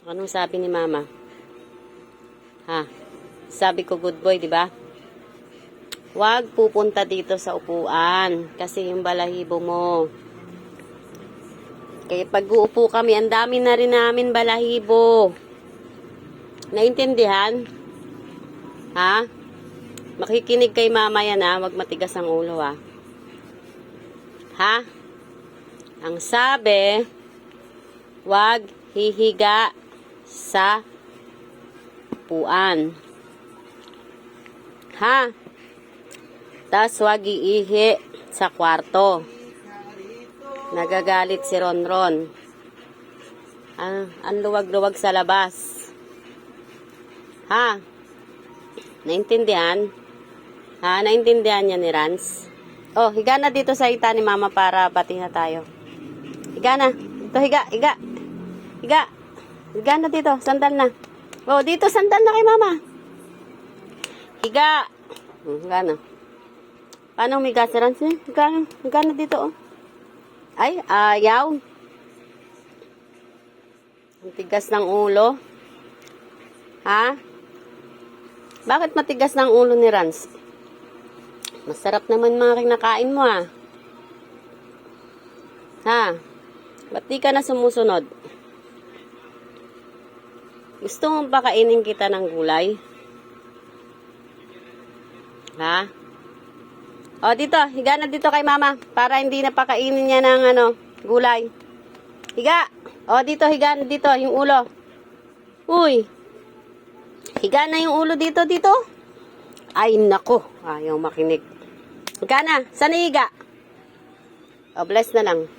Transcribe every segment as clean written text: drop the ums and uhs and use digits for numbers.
Anong sabi ni mama? Ha? Sabi ko good boy, di ba? Huwag pupunta dito sa upuan kasi yung balahibo mo. Kaya pag uupo kami, ang dami na rin namin balahibo. Naintindihan? Ha? Makikinig kay mama yan ha. Huwag matigas ang ulo ha. Ha? Ang sabi, huwag hihiga sa upuan. Ha? Tas huwag iihi sa kwarto. Nagagalit si Ronron. Ang luwag-luwag sa labas. Ha? Naintindihan? Ha? Naintindihan niya ni Rans? Oh, higa na dito sa ita ni mama para bati na tayo. Higa na. Dito, higa, higa. Higa. Higa na dito, sandal na. Oh, dito sandal na kay mama. Higa. Higa na. Paano humiga si Rans? Higa na dito, oh. Ay, ayaw. Ang tigas ng ulo. Ha? Bakit matigas ng ulo ni Rans? Masarap naman mga kinakain mo, ha? Ha? Ba't di ka na sumusunod? Gusto mong pakainin kita ng gulay? Ha? O, dito. Higa na dito kay mama. Para hindi na pakainin niya ng gulay. Higa. O, dito. Higa na dito. Yung ulo. Uy. Higa na yung ulo dito. Ay, nako. Ayaw makinig. Higa na. Saan higa? O, bless na lang.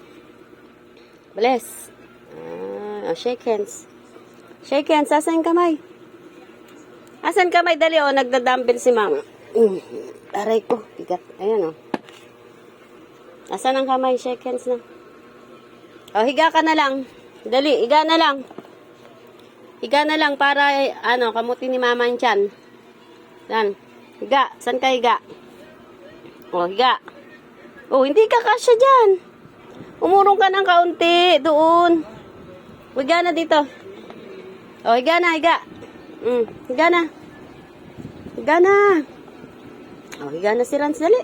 Bless. Shake hands. Shake hands. Asan kamay? Asan kamay? Dali, o. Nagdadumbbell si mama. Aray ko, bigat. Ayan, o. Asan ang kamay? Shake hands na. O, higa ka na lang. Dali, higa na lang. Higa na lang para, kamutin ni mama yung tiyan. Yan. Higa. San ka higa? O, higa. O, hindi ka kasya dyan. Umurong ka ng kaunti. Doon. Higa na dito. O, higa na, higa. Higa na. Higa na. O, higa na si Rans, dali.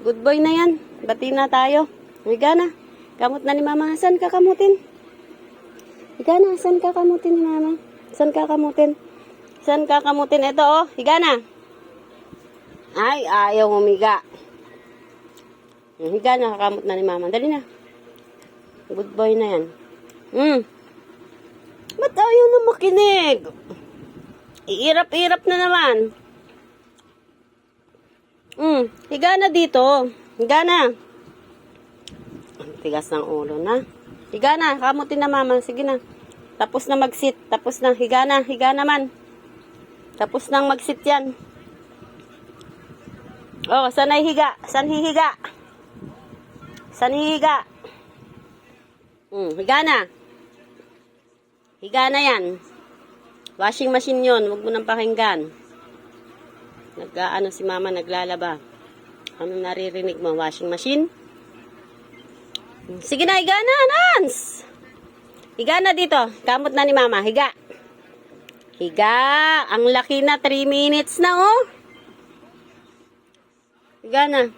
Good boy na yan. Bati na tayo. Higa na. Kamot na ni mama. Saan ka kamutin? Higa na. Saan ka kamutin ni mama? Saan ka kamutin? Saan ka kamutin? Ito, oh. Higa na. Ay, ayaw humiga. Higa na. Kakamot na ni mama. Dali na. Good boy na yan. Ba't ayaw na makinig? Iirap-irap na naman. Higa na dito. Higa na. Tigas ng ulo na. Higa na. Kamutin na mama. Sige na. Tapos na mag-sit. Tapos na. Higa na. Higa naman. Tapos nang mag-sit yan. Oh, saan ay higa? Saan hihiga? Saan hihiga? Higa na. Higa na yan. Washing machine yon. Huwag mo nang pakinggan. Si mama naglalaba. Ano naririnig mo? Washing machine? Sige na, higa na, Nans! Higa na dito. Kamot na ni mama. Higa. Higa. Ang laki na. 3 minutes na, oh. Higa na.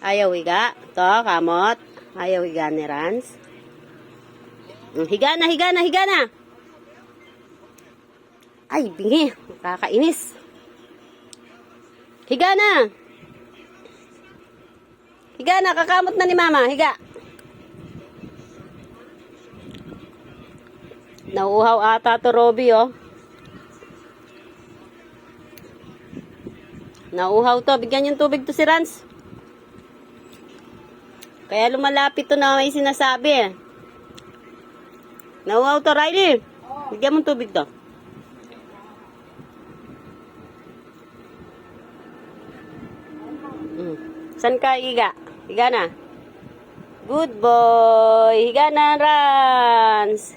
Ayaw higa. To, kamot. Ayaw higa ni Rans. Higa na, higa na, higa na. Ay, bingi. Kakainis. Higa na. Higa na, kakamot na ni mama. Higa. Nauuhaw ata to Robby, oh. Nauuhaw to. Bigyan yung tubig to si Rans. Kaya lumalapit to na may sinasabi, eh. Nauuhaw to, Riley. Bigyan mo tubig to. San ka higa? Higa na. Good boy. Higa na, Rans.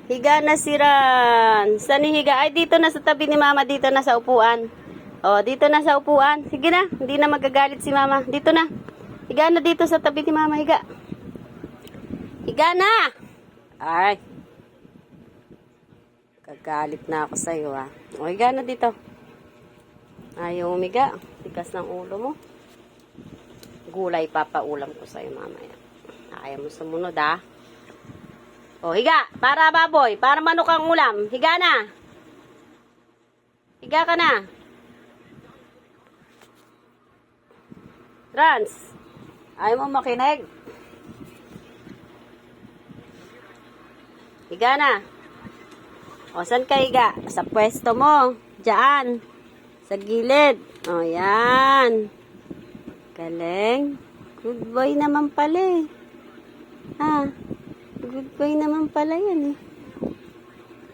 Higa na si Rans. Saan higa? Ay, dito na sa tabi ni mama. Dito na sa upuan. O, dito na sa upuan. Sige na. Hindi na magagalit si mama. Dito na. Higa na dito sa tabi ni mama. Higa. Higa na. Ay. Gagalit na ako sa'yo, ha. O, higa na dito. Ayaw umiga. Tigas ng ulo mo. Gulay papaulam ko sa'yo mamaya. Ayaw mo sumunod, ha. O, higa. Para baboy. Para manok ang ulam. Higa na. Higa ka na. Trans. Ayaw mo makinig. Higa na. O, saan ka higa? Sa pwesto mo. Diyan. Sa gilid. O, yan. Galing. Good boy naman pala eh. Ha? Good boy naman pala yan eh.